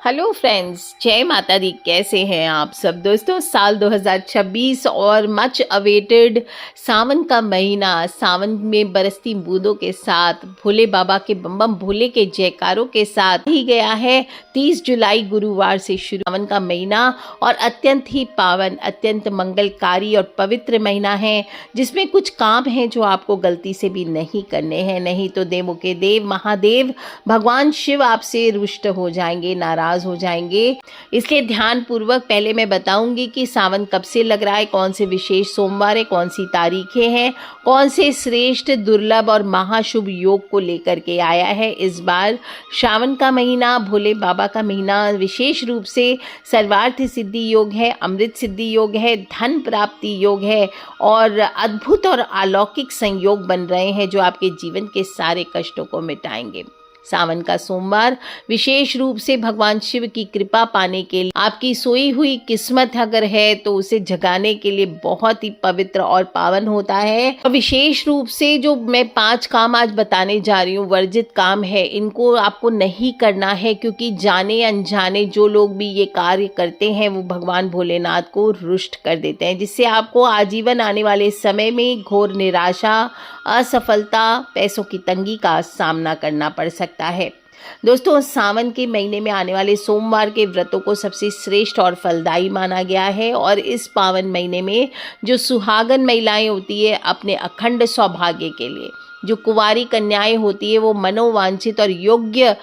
Hello friends, जय माता दी। कैसे हैं आप सब दोस्तों। साल 2026 और मच अवेटेड सावन का महीना, सावन में बरसती बूंदों के साथ, भोले बाबा के बम बम भोले के जयकारों के साथ ही गया है। 30 जुलाई गुरुवार से शुरू सावन का महीना और अत्यंत ही पावन, अत्यंत मंगलकारी और पवित्र महीना है, जिसमें कुछ काम हैं जो आपको गलती से भी नहीं करने हैं, नहीं तो देवों के देव महादेव भगवान शिव आपसे रुष्ट हो जाएंगे, नाराज हो जाएंगे। इसलिए ध्यान पूर्वक पहले मैं बताऊंगी कि सावन कब से लग रहा है, कौन से विशेष सोमवार है, कौन सी तारीखें हैं, कौन से श्रेष्ठ, दुर्लभ और महाशुभ योग को लेकर के आया है इस बार। श्रावण का महीना, भोले बाबा का महीना विशेष रूप से सर्वार्थ सिद्धि योग है, अमृत सिद्धि योग है, धन प्राप्ति योग है और अद्भुत और अलौकिक संयोग बन रहे हैं जो आपके जीवन के सारे कष्टों को मिटाएंगे। सावन का सोमवार विशेष रूप से भगवान शिव की कृपा पाने के लिए, आपकी सोई हुई किस्मत अगर है तो उसे जगाने के लिए बहुत ही पवित्र और पावन होता है। और विशेष रूप से जो मैं 5 काम आज बताने जा रही हूँ, वर्जित काम है, इनको आपको नहीं करना है, क्योंकि जाने अनजाने जो लोग भी ये कार्य करते हैं वो भगवान भोलेनाथ को रुष्ट कर देते हैं, जिससे आपको आजीवन आने वाले समय में घोर निराशा, असफलता, पैसों की तंगी का सामना करना पड़ सकता है। दोस्तों, सावन के महीने में आने वाले सोमवार के व्रतों को सबसे श्रेष्ठ और फलदायी माना गया है और इस पावन महीने में जो सुहागन महिलाएं होती है अपने अखंड सौभाग्य के लिए, जो कुंवारी कन्याएं होती है वो मनोवांछित और योग्य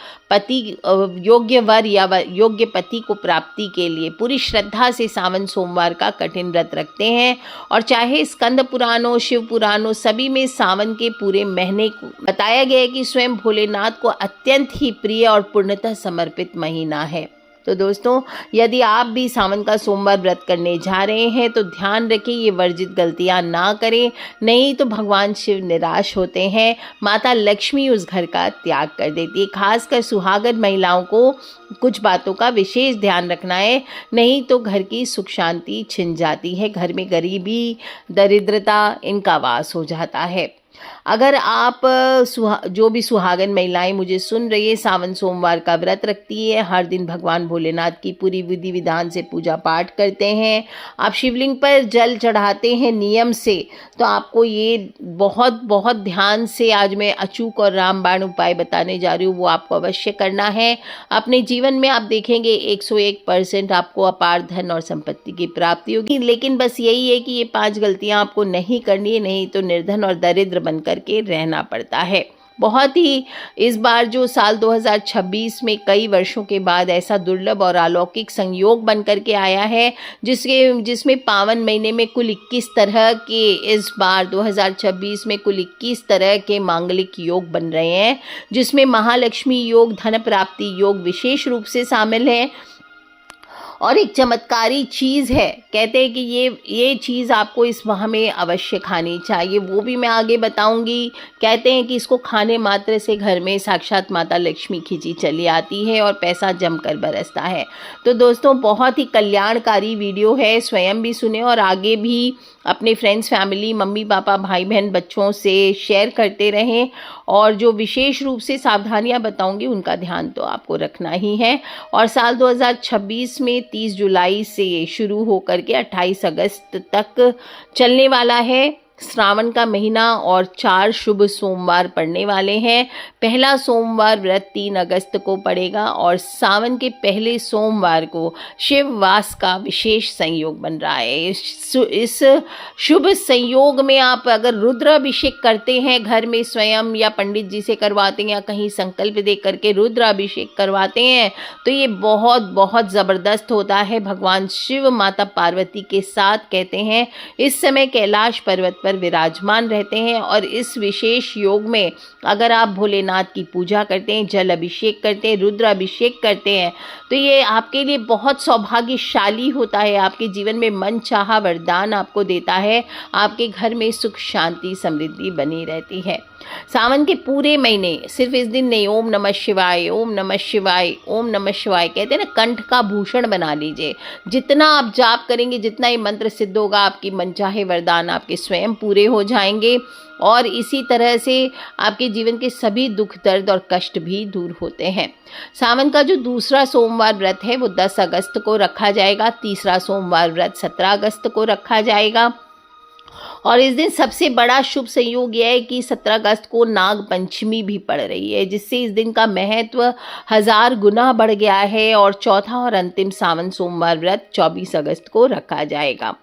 वर या योग्य पति को प्राप्ति के लिए पूरी श्रद्धा से सावन सोमवार का कठिन व्रत रखते हैं। और चाहे स्कंद पुराण हो, शिव पुराण हो, सभी में सावन के पूरे महीने को बताया गया है कि स्वयं भोलेनाथ को अत्यंत ही प्रिय और पूर्णतः समर्पित महीना है। तो दोस्तों, यदि आप भी सावन का सोमवार व्रत करने जा रहे हैं तो ध्यान रखें ये वर्जित गलतियां ना करें, नहीं तो भगवान शिव निराश होते हैं, माता लक्ष्मी उस घर का त्याग कर देती है। खासकर सुहागन महिलाओं को कुछ बातों का विशेष ध्यान रखना है, नहीं तो घर की सुख शांति छिन जाती है, घर में गरीबी, दरिद्रता इनका वास हो जाता है। अगर आप जो भी सुहागन महिलाएं मुझे सुन रही है, सावन सोमवार का व्रत रखती है, हर दिन भगवान भोलेनाथ की पूरी विधि विधान से पूजा पाठ करते हैं, आप शिवलिंग पर जल चढ़ाते हैं नियम से, तो आपको ये बहुत बहुत ध्यान से आज मैं अचूक और रामबाण उपाय बताने जा रही हूँ, वो आपको अवश्य करना है। अपने जीवन में आप देखेंगे 101% आपको अपार धन और संपत्ति की प्राप्ति होगी। लेकिन बस यही है कि ये 5 गलतियाँ आपको नहीं करनी है, नहीं तो निर्धन और दरिद्र बनकर के रहना पड़ता है। बहुत ही इस बार जो साल 2026 में कई वर्षों के बाद ऐसा दुर्लभ और अलौकिक संयोग बन करके आया है, जिसमें पावन महीने में कुल 21 तरह के, इस बार 2026 में कुल 21 तरह के मांगलिक योग बन रहे हैं, जिसमें महालक्ष्मी योग, धन प्राप्ति योग विशेष रूप से शामिल है। और एक चमत्कारी चीज़ है, कहते हैं कि ये चीज़ आपको इस माह में अवश्य खानी चाहिए, वो भी मैं आगे बताऊंगी। कहते हैं कि इसको खाने मात्र से घर में साक्षात माता लक्ष्मी खिंची चली आती है और पैसा जमकर बरसता है। तो दोस्तों, बहुत ही कल्याणकारी वीडियो है, स्वयं भी सुने और आगे भी अपने फ्रेंड्स, फैमिली, मम्मी पापा, भाई बहन, बच्चों से शेयर करते रहें। और जो विशेष रूप से सावधानियां बताऊंगी उनका ध्यान तो आपको रखना ही है। और साल 2026 में 30 जुलाई से शुरू होकर के 28 अगस्त तक चलने वाला है श्रावण का महीना और 4 शुभ सोमवार पड़ने वाले हैं। पहला सोमवार व्रत 3 अगस्त को पड़ेगा और सावन के पहले सोमवार को शिव वास का विशेष संयोग बन रहा है। इस शुभ संयोग में आप अगर रुद्राभिषेक करते हैं घर में स्वयं, या पंडित जी से करवाते हैं, या कहीं संकल्प दे करके रुद्राभिषेक करवाते हैं, तो ये बहुत बहुत ज़बरदस्त होता है। भगवान शिव माता पार्वती के साथ, कहते हैं, इस समय कैलाश पर्वत पर विराजमान रहते हैं। और इस विशेष योग में अगर आप भोलेनाथ की पूजा करते हैं, जल अभिषेक करते हैं, रुद्राभिषेक करते हैं, तो ये आपके लिए बहुत सौभाग्यशाली होता है, आपके जीवन में मन चाहा वरदान आपको देता है, आपके घर में सुख शांति समृद्धि बनी रहती है। सावन के पूरे महीने सिर्फ इस दिन नहीं, ओम नमः शिवाय, ओम नमः शिवाय, ओम नमः शिवाय कहते हैं ना, कंठ का भूषण बना लीजिए। जितना आप जाप करेंगे, जितना ये मंत्र सिद्ध होगा, आपकी मनचाहे वरदान आपके स्वयं पूरे हो जाएंगे और इसी तरह से आपके जीवन के सभी दुख दर्द और कष्ट भी दूर होते हैं। सावन का जो दूसरा सोमवार व्रत है वो 10 अगस्त को रखा जाएगा। तीसरा सोमवार व्रत 17 अगस्त को रखा जाएगा और इस दिन सबसे बड़ा शुभ संयोग यह है कि 17 अगस्त को नाग पंचमी भी पड़ रही है, जिससे इस दिन का महत्व 1000 गुना बढ़ गया है। और चौथा और अंतिम सावन सोमवार व्रत 24 अगस्त को रखा जाएगा।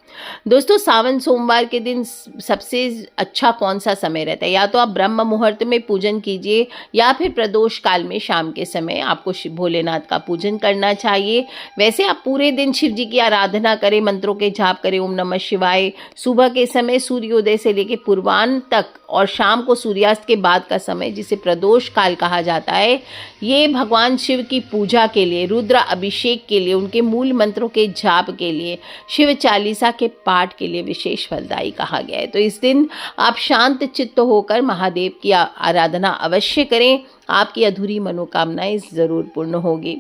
दोस्तों, सावन सोमवार के दिन सबसे अच्छा कौन सा समय रहता है? या तो आप ब्रह्म मुहूर्त में पूजन कीजिए या फिर प्रदोष काल में शाम के समय आपको शिव भोलेनाथ का पूजन करना चाहिए। वैसे आप पूरे दिन शिव जी की आराधना करें, मंत्रों के जाप करें, ओम नमः शिवाय। सुबह के समय सूर्योदय से लेकर पूर्वाह्न तक और शाम को सूर्यास्त के बाद का समय, जिसे प्रदोष काल कहा जाता है, ये भगवान शिव की पूजा के लिए, रुद्र अभिषेक के लिए, उनके मूल मंत्रों के जाप के लिए, शिव चालीसा के पाठ के लिए विशेष फलदायी कहा गया है। तो इस दिन आप शांत चित्त होकर महादेव की आराधना अवश्य करें, आपकी अधूरी मनोकामनाएं जरूर पूर्ण होगी।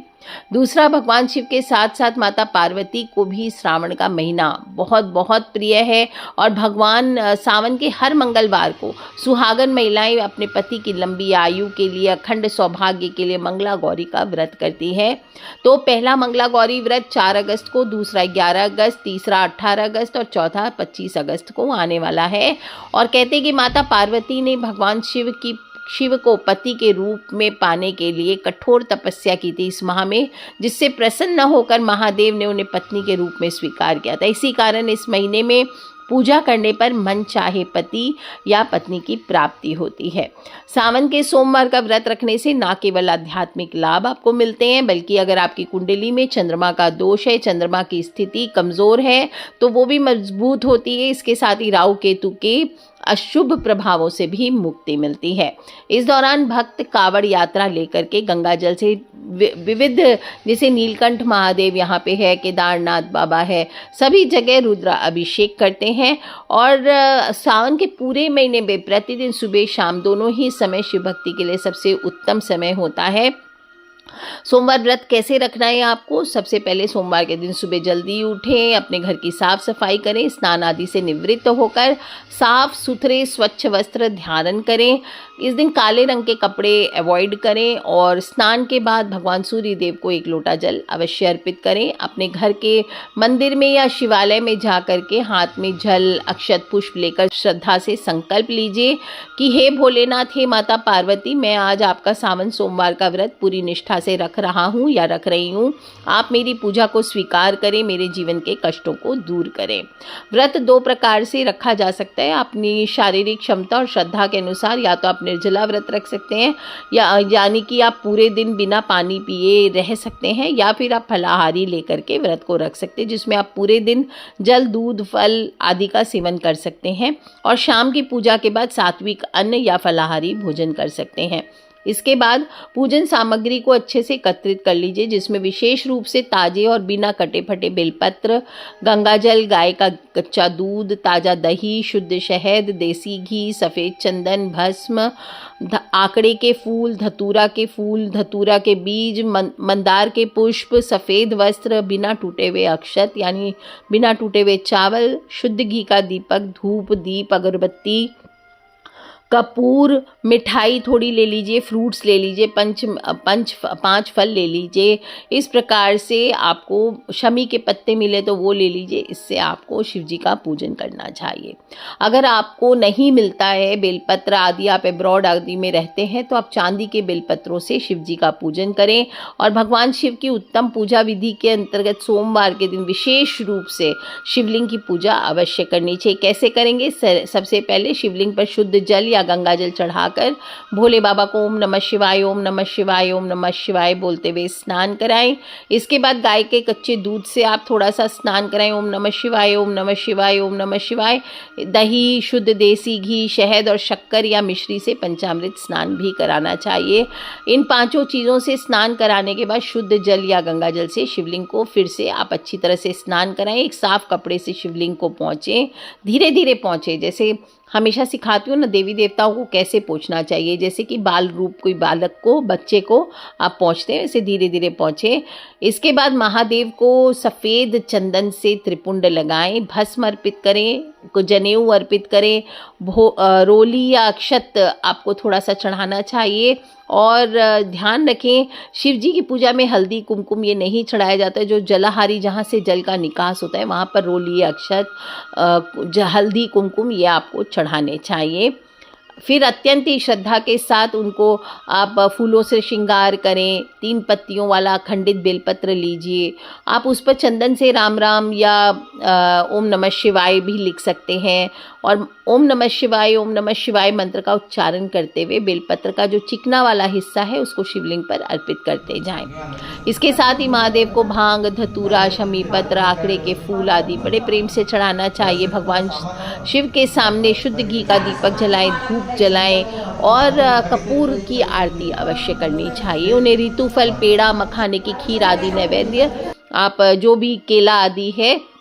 दूसरा, भगवान शिव के साथ साथ माता पार्वती को भी श्रावण का महीना बहुत बहुत प्रिय है और भगवान सावन के हर मंगलवार को सुहागन महिलाएं अपने पति की लंबी आयु के लिए, अखंड सौभाग्य के लिए मंगला गौरी का व्रत करती है। तो पहला मंगला गौरी व्रत 4 अगस्त को, दूसरा 11 अगस्त, तीसरा 18 अगस्त और चौथा 25 अगस्त को आने वाला है। और कहते हैं कि माता पार्वती ने भगवान शिव को पति के रूप में पाने के लिए कठोर तपस्या की थी इस माह में, जिससे प्रसन्न होकर महादेव ने उन्हें पत्नी के रूप में स्वीकार किया था। इसी कारण इस महीने में पूजा करने पर मन चाहे पति या पत्नी की प्राप्ति होती है। सावन के सोमवार का व्रत रखने से न केवल आध्यात्मिक लाभ आपको मिलते हैं, बल्कि अगर आपकी कुंडली में चंद्रमा का दोष है, चंद्रमा की स्थिति कमजोर है, तो वो भी मजबूत होती है। इसके साथ ही राहु केतु के अशुभ प्रभावों से भी मुक्ति मिलती है। इस दौरान भक्त कावड़ यात्रा लेकर के गंगा जल से विविध, जैसे नीलकंठ महादेव यहाँ पे है, केदारनाथ बाबा है, सभी जगह रुद्र अभिषेक करते हैं। और सावन के पूरे महीने में प्रतिदिन सुबह शाम दोनों ही समय शिव भक्ति के लिए सबसे उत्तम समय होता है। सोमवार व्रत कैसे रखना है आपको? सबसे पहले सोमवार के दिन सुबह जल्दी उठें, अपने घर की साफ सफाई करें, स्नान आदि से निवृत्त होकर साफ सुथरे स्वच्छ वस्त्र धारण करें। इस दिन काले रंग के कपड़े अवॉइड करें और स्नान के बाद भगवान सूर्य देव को 1 लोटा जल अवश्य अर्पित करें। अपने घर के मंदिर में या शिवालय में जा कर के हाथ में जल, अक्षत, पुष्प लेकर श्रद्धा से संकल्प लीजिए कि हे भोलेनाथ, हे माता पार्वती, मैं आज आपका सावन सोमवार का व्रत पूरी निष्ठा से रख रहा हूँ या रख रही हूँ। आप मेरी पूजा को स्वीकार करें, मेरे जीवन के कष्टों को दूर करें। व्रत 2 प्रकार से रखा जा सकता है, अपनी शारीरिक क्षमता और श्रद्धा के अनुसार। या तो आप निर्जला व्रत रख सकते हैं, यानी कि आप पूरे दिन बिना पानी पिए रह सकते हैं, या फिर आप फलाहारी लेकर के व्रत को रख सकते हैं, जिसमें आप पूरे दिन जल, दूध, फल आदि का सेवन कर सकते हैं और शाम की पूजा के बाद सात्विक अन्न या फलाहारी भोजन कर सकते हैं। इसके बाद पूजन सामग्री को अच्छे से एकत्रित कर लीजिए, जिसमें विशेष रूप से ताजे और बिना कटे फटे बेलपत्र, गंगाजल, गाय का कच्चा दूध, ताज़ा दही, शुद्ध शहद, देसी घी, सफ़ेद चंदन, भस्म, आकड़े के फूल, धतूरा के फूल, धतूरा के बीज, मंदार के पुष्प, सफ़ेद वस्त्र, बिना टूटे हुए अक्षत यानी बिना टूटे हुए चावल, शुद्ध घी का दीपक, धूप, दीप, अगरबत्ती, कपूर, मिठाई थोड़ी ले लीजिए, फ्रूट्स ले लीजिए, 5 फल ले लीजिए। इस प्रकार से आपको शमी के पत्ते मिले तो वो ले लीजिए। इससे आपको शिव जी का पूजन करना चाहिए। अगर आपको नहीं मिलता है बेलपत्र आदि, आप अब्रॉड आदि में रहते हैं, तो आप चांदी के बेलपत्रों से शिव जी का पूजन करें। और भगवान शिव की उत्तम पूजा विधि के अंतर्गत सोमवार के दिन विशेष रूप से शिवलिंग की पूजा अवश्य करनी चाहिए। कैसे करेंगे? सबसे पहले शिवलिंग पर शुद्ध जल या गंगा जल चढ़ाकर भोले बाबा को ओम नमः शिवाय, ओम नमः शिवाय, ओम नमः शिवाय बोलते हुए स्नान कराएं। इसके बाद गाय के कच्चे दूध से आप थोड़ा सा स्नान कराएं, ओम नमः शिवाय, ओम नमः शिवाय, ओम नमः शिवाय। दही, शुद्ध देसी घी, शहद और शक्कर या मिश्री से पंचामृत स्नान भी कराना चाहिए। इन 5 चीज़ों से स्नान कराने के बाद शुद्ध जल या गंगा जल से शिवलिंग को फिर से आप अच्छी तरह से स्नान कराएं। एक साफ कपड़े से शिवलिंग को पोंछें, धीरे धीरे पोंछें। जैसे हमेशा सिखाती हूँ ना, देवी देवताओं को कैसे पोंछना चाहिए, जैसे कि बाल रूप कोई बालक को, बच्चे को आप पोंछते हैं, वैसे धीरे धीरे पोंछें। इसके बाद महादेव को सफ़ेद चंदन से त्रिपुंड लगाएं, भस्म अर्पित करें, को जनेऊ अर्पित करें। रोली या अक्षत आपको थोड़ा सा चढ़ाना चाहिए। और ध्यान रखें, शिव जी की पूजा में हल्दी कुमकुम ये नहीं चढ़ाया जाता है। जो जलाहारी जहाँ से जल का निकास होता है वहाँ पर रोली अक्षत हल्दी कुमकुम ये आपको चढ़ाने चाहिए। फिर अत्यंत ही श्रद्धा के साथ उनको आप फूलों से श्रृंगार करें। 3 पत्तियों वाला अखंडित बेलपत्र लीजिए। आप उस पर चंदन से राम राम या ओम नमः शिवाय भी लिख सकते हैं। और ओम नमः शिवाय मंत्र का उच्चारण करते हुए बेलपत्र का जो चिकना वाला हिस्सा है उसको शिवलिंग पर अर्पित करते जाएं। इसके साथ ही महादेव को भांग, धतूरा, शमी पत्र, आंकड़े के फूल आदि बड़े प्रेम से चढ़ाना चाहिए। भगवान शिव के सामने शुद्ध घी का दीपक जलाएं, धूप जलाएं और कपूर की आरती अवश्य करनी चाहिए। उन्हें ऋतु फल, पेड़ा, मखाने की खीर आदि नैवेद्य आप जो भी केला आदि है,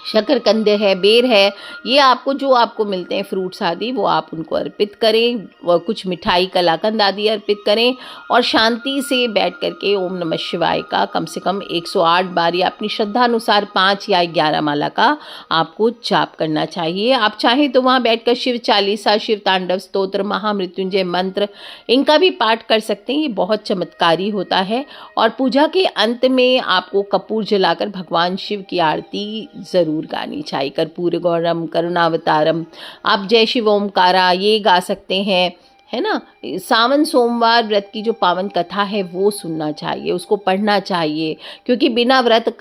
शकरकंद है, बेर है, ये आपको जो आपको मिलते हैं फ्रूट्स आदि वो आप उनको अर्पित करें। और कुछ मिठाई, कलाकंद आदि अर्पित करें और शांति से बैठ करके ओम नमः शिवाय का कम से कम 108 बार या अपनी श्रद्धा अनुसार 5 या 11 माला का आपको जाप करना चाहिए। आप चाहें तो वहाँ बैठकर शिव चालीसा, शिव तांडव स्तोत्र, महामृत्युंजय मंत्र इनका भी पाठ कर सकते हैं। ये बहुत चमत्कारी होता है। और पूजा के अंत में आपको कपूर जलाकर भगवान शिव की आरती जरूर गानी चाहिए। कर्पूर गौरम करुणावतारम, आप जय शिव ओमकारा ये गा सकते हैं, है ना। सावन सोमवार व्रत की जो पावन कथा है वो सुनना चाहिए, उसको पढ़ना चाहिए। क्योंकि बिना व्रत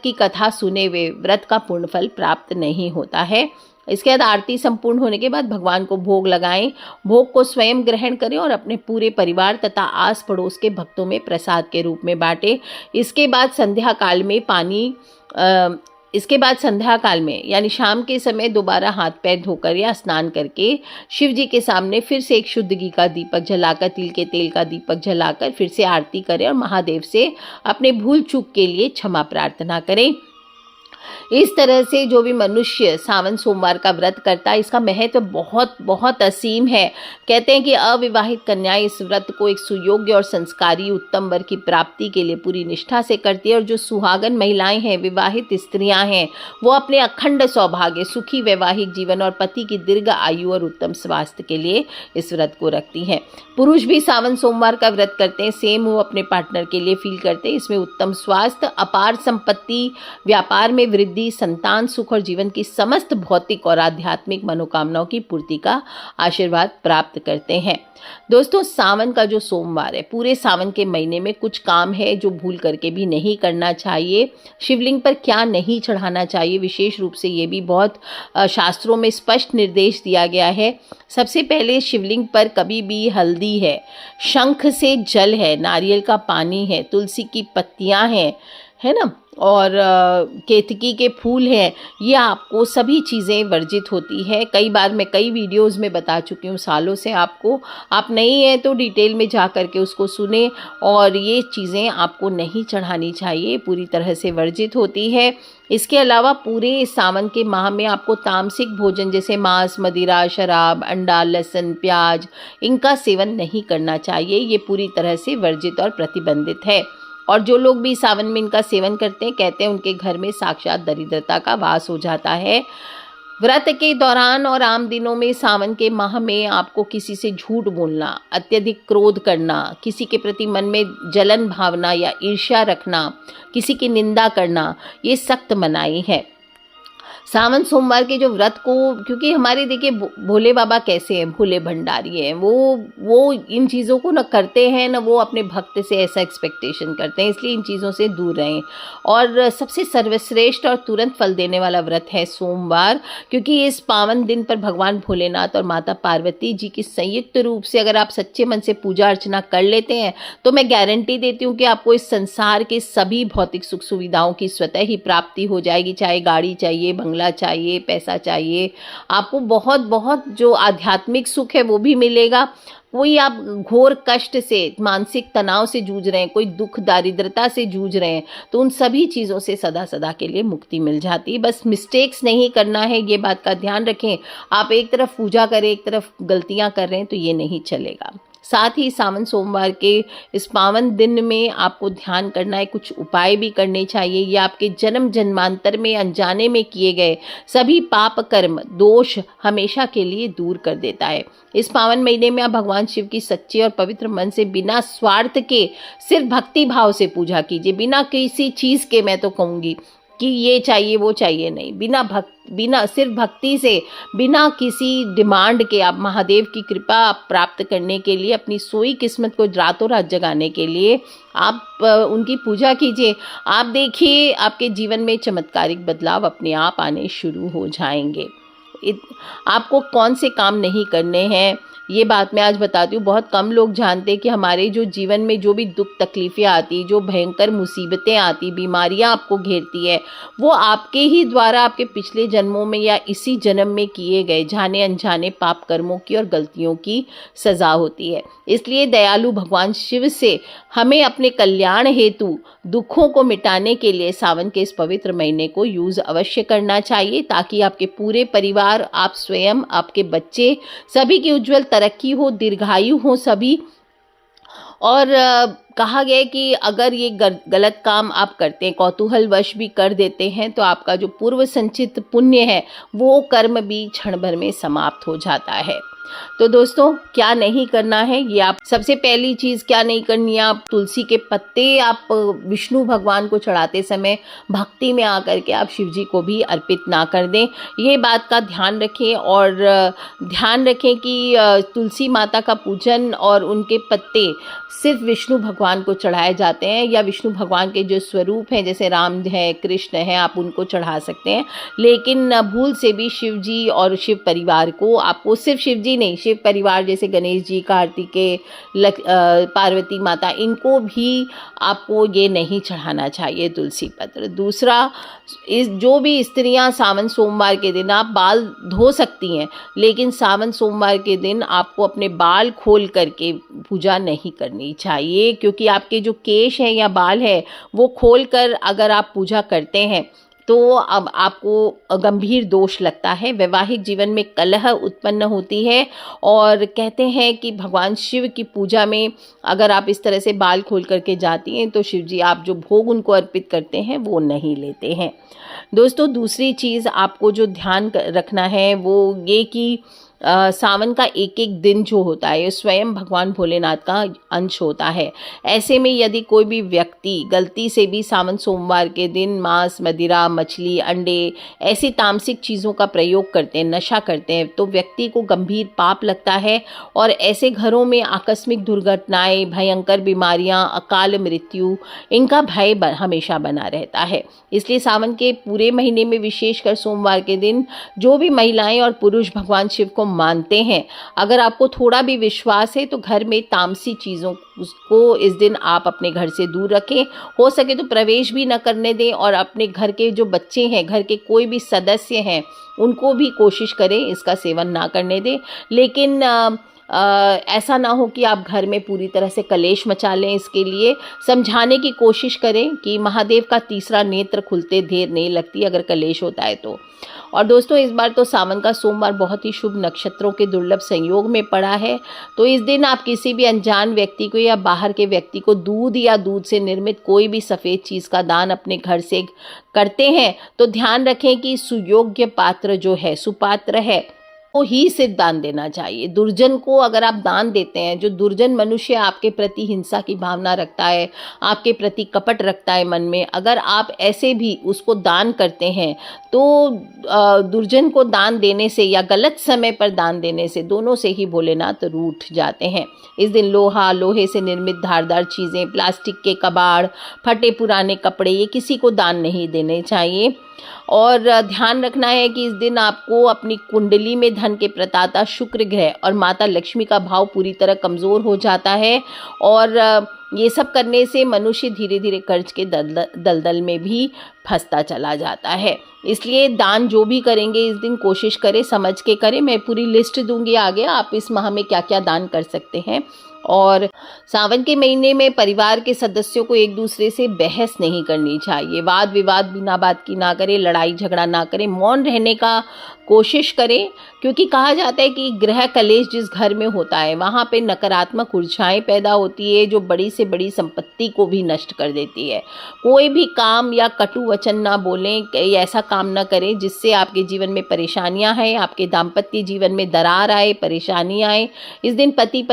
की कथा सुने हुए व्रत का पूर्ण फल प्राप्त नहीं होता है। इसके बाद आरती संपूर्ण होने के बाद भगवान को भोग लगाएं। भोग को स्वयं ग्रहण करें और अपने पूरे परिवार तथा आस पड़ोस के भक्तों में प्रसाद के रूप में बांटें। इसके बाद संध्या काल में यानी शाम के समय दोबारा हाथ पैर धोकर या स्नान करके शिव जी के सामने फिर से एक शुद्ध घी का दीपक जलाकर, तिल के तेल का दीपक जलाकर फिर से आरती करें और महादेव से अपने भूल चूक के लिए क्षमा प्रार्थना करें। इस तरह से जो भी मनुष्य सावन सोमवार का व्रत करता है इसका महत्व बहुत बहुत असीम है। कहते हैं कि अविवाहित कन्याएं इस व्रत को एक सुयोग्य और संस्कारी उत्तम वर की प्राप्ति के लिए पूरी निष्ठा से करती है। और जो सुहागन महिलाएं हैं, विवाहित स्त्रियां हैं, वो अपने अखंड सौभाग्य, सुखी वैवाहिक जीवन और पति की दीर्घ आयु और उत्तम स्वास्थ्य के लिए इस व्रत को रखती हैं। पुरुष भी सावन सोमवार का व्रत करते हैं, सेम वो अपने पार्टनर के लिए फील करते हैं। इसमें उत्तम स्वास्थ्य, अपार संपत्ति, व्यापार में वृद्धि, संतान सुख और जीवन की समस्त भौतिक और आध्यात्मिक मनोकामनाओं की पूर्ति का आशीर्वाद प्राप्त करते हैं। दोस्तों, सावन का जो सोमवार है, पूरे सावन के महीने में कुछ काम है जो भूल करके भी नहीं करना चाहिए। शिवलिंग पर क्या नहीं चढ़ाना चाहिए, विशेष रूप से ये भी बहुत शास्त्रों में स्पष्ट निर्देश दिया गया है। सबसे पहले शिवलिंग पर कभी भी हल्दी है, शंख से जल है, नारियल का पानी है, तुलसी की पत्तियां हैं, है ना, और केतकी के फूल हैं, ये आपको सभी चीज़ें वर्जित होती है। कई बार मैं कई वीडियोस में बता चुकी हूँ सालों से आपको। आप नहीं हैं तो डिटेल में जा करके उसको सुने। और ये चीज़ें आपको नहीं चढ़ानी चाहिए, पूरी तरह से वर्जित होती है। इसके अलावा पूरे सावन के माह में आपको तामसिक भोजन जैसे मांस, मदिरा, शराब, अंडा, लहसुन, प्याज इनका सेवन नहीं करना चाहिए। ये पूरी तरह से वर्जित और प्रतिबंधित है। और जो लोग भी सावन में इनका सेवन करते हैं, कहते हैं उनके घर में साक्षात दरिद्रता का वास हो जाता है। व्रत के दौरान और आम दिनों में सावन के माह में आपको किसी से झूठ बोलना, अत्यधिक क्रोध करना, किसी के प्रति मन में जलन भावना या ईर्ष्या रखना, किसी की निंदा करना, ये सख्त मनाही है। सावन सोमवार के जो व्रत को, क्योंकि हमारे देखिए भोले बाबा कैसे हैं, भोले भंडारी हैं, वो इन चीज़ों को न करते हैं न वो अपने भक्त से ऐसा एक्सपेक्टेशन करते हैं, इसलिए इन चीज़ों से दूर रहें। और सबसे सर्वश्रेष्ठ और तुरंत फल देने वाला व्रत है सोमवार, क्योंकि इस पावन दिन पर भगवान भोलेनाथ और माता पार्वती जी की संयुक्त रूप से अगर आप सच्चे मन से पूजा अर्चना कर लेते हैं तो मैं गारंटी देती हूँ कि आपको इस संसार के सभी भौतिक सुख सुविधाओं की स्वतः ही प्राप्ति हो जाएगी। चाहे गाड़ी चाहिए, बंगला चाहिए, पैसा चाहिए, आपको बहुत बहुत जो आध्यात्मिक सुख है वो भी मिलेगा। कोई आप घोर कष्ट से, मानसिक तनाव से जूझ रहे हैं, कोई दुख दारिद्रता से जूझ रहे हैं, तो उन सभी चीज़ों से सदा सदा के लिए मुक्ति मिल जाती है। बस मिस्टेक्स नहीं करना है, ये बात का ध्यान रखें। आप एक तरफ पूजा करें, एक तरफ गलतियां कर रहे हैं तो ये नहीं चलेगा। साथ ही सावन सोमवार के इस पावन दिन में आपको ध्यान करना है, कुछ उपाय भी करने चाहिए। ये आपके जन्म जन्मांतर में अनजाने में किए गए सभी पाप कर्म दोष हमेशा के लिए दूर कर देता है। इस पावन महीने में आप भगवान शिव की सच्चे और पवित्र मन से बिना स्वार्थ के सिर्फ भक्ति भाव से पूजा कीजिए, बिना किसी चीज़ के, मैं तो कहूँगी कि ये चाहिए वो चाहिए नहीं, बिना सिर्फ भक्ति से, बिना किसी डिमांड के आप महादेव की कृपा प्राप्त करने के लिए, अपनी सोई किस्मत को रातों रात जगाने के लिए आप उनकी पूजा कीजिए। आप देखिए आपके जीवन में चमत्कारिक बदलाव अपने आप आने शुरू हो जाएंगे। आपको कौन से काम नहीं करने हैं ये बात मैं आज बताती हूँ। बहुत कम लोग जानते हैं कि हमारे जो जीवन में जो भी दुख तकलीफ़ें आती, जो भयंकर मुसीबतें आती, बीमारियाँ आपको घेरती है, वो आपके ही द्वारा आपके पिछले जन्मों में या इसी जन्म में किए गए जाने अनजाने पाप कर्मों की और गलतियों की सज़ा होती है। इसलिए दयालु भगवान शिव से हमें अपने कल्याण हेतु दुखों को मिटाने के लिए सावन के इस पवित्र महीने को यूज़ अवश्य करना चाहिए, ताकि आपके पूरे परिवार, आप स्वयं, आपके बच्चे, सभी की उज्जवल तरक्की हो, दीर्घायु हो सभी। और कहा गया है कि अगर ये गलत काम आप करते हैं, कौतूहलवश भी कर देते हैं, तो आपका जो पूर्व संचित पुण्य है वो कर्म भी क्षण भर में समाप्त हो जाता है। तो दोस्तों, क्या नहीं करना है ये आप, सबसे पहली चीज़ क्या नहीं करनी है, आप तुलसी के पत्ते आप विष्णु भगवान को चढ़ाते समय भक्ति में आकर के आप शिव जी को भी अर्पित ना कर दें। ये बात का ध्यान रखें और ध्यान रखें कि तुलसी माता का पूजन और उनके पत्ते सिर्फ विष्णु भगवान को चढ़ाए जाते हैं, या विष्णु भगवान के जो स्वरूप हैं जैसे राम है, कृष्ण है, आप उनको चढ़ा सकते हैं। लेकिन भूल से भी शिव जी और शिव परिवार को, आपको सिर्फ शिव जी नहीं, शिव परिवार जैसे गणेश जी, कार्तिकेय, पार्वती माता, इनको भी आपको ये नहीं चढ़ाना चाहिए तुलसी पत्र। दूसरा, जो भी स्त्रियां सावन सोमवार के दिन, आप बाल धो सकती हैं, लेकिन सावन सोमवार के दिन आपको अपने बाल खोल करके पूजा नहीं करनी चाहिए, क्योंकि आपके जो केश हैं या बाल है वो खोल कर अगर आप पूजा करते हैं तो अब आपको गंभीर दोष लगता है, वैवाहिक जीवन में कलह उत्पन्न होती है। और कहते हैं कि भगवान शिव की पूजा में अगर आप इस तरह से बाल खोल करके जाती हैं तो शिव जी आप जो भोग उनको अर्पित करते हैं वो नहीं लेते हैं। दोस्तों, दूसरी चीज़ आपको जो ध्यान रखना है वो ये कि सावन का एक एक दिन जो होता है स्वयं भगवान भोलेनाथ का अंश होता है। ऐसे में यदि कोई भी व्यक्ति गलती से भी सावन सोमवार के दिन मांस, मदिरा, मछली, अंडे ऐसी तामसिक चीज़ों का प्रयोग करते हैं, नशा करते हैं, तो व्यक्ति को गंभीर पाप लगता है और ऐसे घरों में आकस्मिक दुर्घटनाएं, भयंकर बीमारियां, अकाल मृत्यु, इनका भय हमेशा बना रहता है। इसलिए सावन के पूरे महीने में विशेषकर सोमवार के दिन जो भी महिलाएं और पुरुष भगवान शिव को मानते हैं, अगर आपको थोड़ा भी विश्वास है तो घर में तामसी चीज़ों को इस दिन आप अपने घर से दूर रखें, हो सके तो प्रवेश भी न करने दें। और अपने घर के जो बच्चे हैं, घर के कोई भी सदस्य हैं, उनको भी कोशिश करें इसका सेवन ना करने दें। लेकिन ऐसा ना हो कि आप घर में पूरी तरह से कलेश मचा लें। इसके लिए समझाने की कोशिश करें कि महादेव का तीसरा नेत्र खुलते देर नहीं लगती अगर कलेश होता है तो। और दोस्तों, इस बार तो सावन का सोमवार बहुत ही शुभ नक्षत्रों के दुर्लभ संयोग में पड़ा है, तो इस दिन आप किसी भी अनजान व्यक्ति को या बाहर के व्यक्ति को दूध या दूध से निर्मित कोई भी सफ़ेद चीज़ का दान अपने घर से करते हैं तो ध्यान रखें कि सुयोग्य पात्र जो है, सुपात्र है, को ही सिर्फ दान देना चाहिए। दुर्जन को अगर आप दान देते हैं, जो दुर्जन मनुष्य आपके प्रति हिंसा की भावना रखता है, आपके प्रति कपट रखता है मन में, अगर आप ऐसे भी उसको दान करते हैं तो दुर्जन को दान देने से या गलत समय पर दान देने से दोनों से ही भोलेनाथ रूठ जाते हैं। इस दिन लोहा, लोहे से निर्मित धारदार चीज़ें, प्लास्टिक के कबाड़, फटे पुराने कपड़े, ये किसी को दान नहीं देने चाहिए। और ध्यान रखना है कि इस दिन आपको अपनी कुंडली में धन के प्रदाता शुक्र ग्रह और माता लक्ष्मी का भाव पूरी तरह कमज़ोर हो जाता है, और ये सब करने से मनुष्य धीरे धीरे कर्ज के दलदल में भी फंसता चला जाता है। इसलिए दान जो भी करेंगे इस दिन कोशिश करें समझ के करें। मैं पूरी लिस्ट दूंगी आगे, आप इस माह में क्या क्या दान कर सकते हैं और सावन के महीने में परिवार के सदस्यों को एक दूसरे से बहस नहीं करनी चाहिए, वाद विवाद बिना बात की ना करें, लड़ाई झगड़ा ना करें, मौन रहने का कोशिश करें, क्योंकि कहा जाता है कि ग्रह कलेश जिस घर में होता है वहाँ पे नकारात्मक ऊर्जाएं पैदा होती है जो बड़ी से बड़ी संपत्ति को भी नष्ट कर देती है। कोई भी काम या कटु वचन ना बोलें, ऐसा काम ना करें जिससे आपके जीवन में परेशानियां हैं, आपके दाम्पत्य जीवन में दरार आए, परेशानी आए। इस दिन पति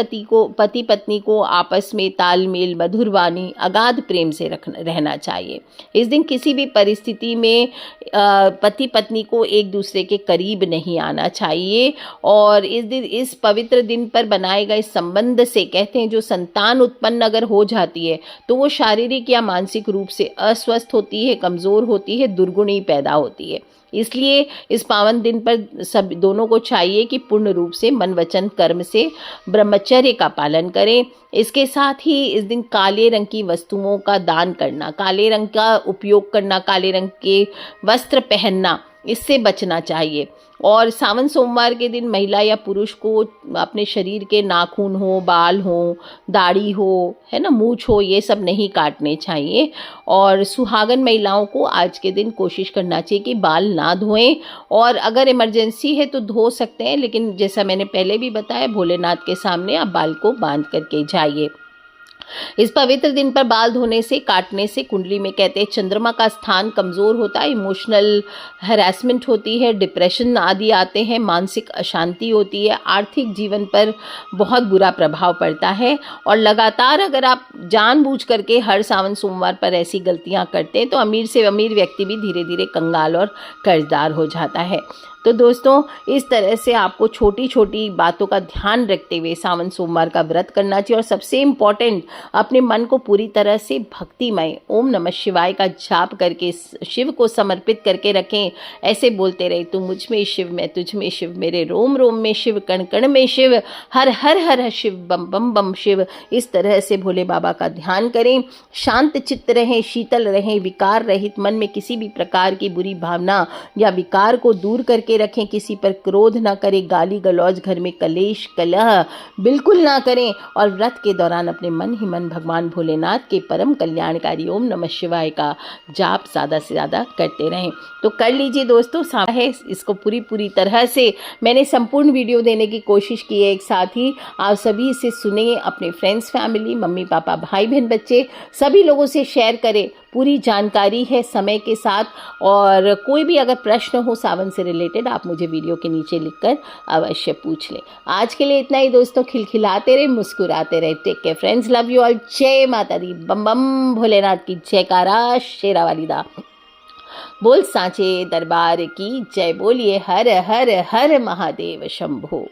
पत्नी को आपस में तालमेल, मधुर वाणी, अगाध प्रेम से रहना चाहिए। इस दिन किसी भी परिस्थिति में पति पत्नी को एक दूसरे के करीब नहीं आना चाहिए। और इस पवित्र दिन पर बनाए गए संबंध से कहते हैं जो संतान उत्पन्न अगर हो जाती है तो वो शारीरिक या मानसिक रूप से अस्वस्थ होती है, कमजोर होती है, दुर्गुणी पैदा होती है। इसलिए इस पावन दिन पर सब दोनों को चाहिए कि पूर्ण रूप से मन वचन कर्म से ब्रह्मचर्य का पालन करें। इसके साथ ही इस दिन काले रंग की वस्तुओं का दान करना, काले रंग का उपयोग करना, काले रंग के वस्त्र पहनना, इससे बचना चाहिए। और सावन सोमवार के दिन महिला या पुरुष को अपने शरीर के नाखून हो, बाल हो, दाढ़ी हो, है ना, मूछ हो, ये सब नहीं काटने चाहिए। और सुहागन महिलाओं को आज के दिन कोशिश करना चाहिए कि बाल ना धोएं, और अगर इमरजेंसी है तो धो सकते हैं, लेकिन जैसा मैंने पहले भी बताया भोलेनाथ के सामने आप बाल को बांध करके जाइए। इस पवित्र दिन पर बाल धोने से, काटने से कुंडली में कहते हैं चंद्रमा का स्थान कमजोर होता है, इमोशनल हैरेसमेंट होती है, डिप्रेशन आदि आते हैं, मानसिक अशांति होती है, आर्थिक जीवन पर बहुत बुरा प्रभाव पड़ता है। और लगातार अगर आप जानबूझ करके हर सावन सोमवार पर ऐसी गलतियां करते हैं तो अमीर से अमीर व्यक्ति भी धीरे धीरे कंगाल और कर्जदार हो जाता है। तो दोस्तों, इस तरह से आपको छोटी छोटी बातों का ध्यान रखते हुए सावन सोमवार का व्रत करना चाहिए। और सबसे इम्पॉर्टेंट, अपने मन को पूरी तरह से भक्तिमय ओम नमः शिवाय का जाप करके शिव को समर्पित करके रखें। ऐसे बोलते रहे, तू मुझ में शिव, मैं तुझ में शिव, मेरे रोम रोम में शिव, कण कण में शिव, हर हर हर हर शिव, बम बम बम शिव। इस तरह से भोले बाबा का ध्यान करें, शांत चित्त रहें, शीतल रहें, विकार रहित, मन में किसी भी प्रकार की बुरी भावना या विकार को दूर करके रखें, किसी पर क्रोध ना करें, गाली गलौज, घर में कलेश कलह बिल्कुल ना करें। और व्रत के दौरान अपने मन ही मन भगवान भोलेनाथ के परम कल्याणकारी ओम नमः शिवाय का जाप ज़्यादा से ज़्यादा करते रहें। तो कर लीजिए दोस्तों, है इसको पूरी तरह से मैंने संपूर्ण वीडियो देने की कोशिश की है। एक साथ ही आप सभी इसे सुने, अपने फ्रेंड्स, फैमिली, मम्मी पापा, भाई बहन, बच्चे, सभी लोगों से शेयर करें। पूरी जानकारी है समय के साथ। और कोई भी अगर प्रश्न हो सावन से रिलेटेड, आप मुझे वीडियो के नीचे लिखकर अवश्य पूछ लें। आज के लिए इतना ही दोस्तों, खिलखिलाते रहे, मुस्कुराते रहे। Take care friends, love you all. जय माता दी, बम बम भोलेनाथ की जयकारा, शेरा वाली दा बोल, सांचे दरबार की जय। बोलिए हर हर हर महादेव शंभो।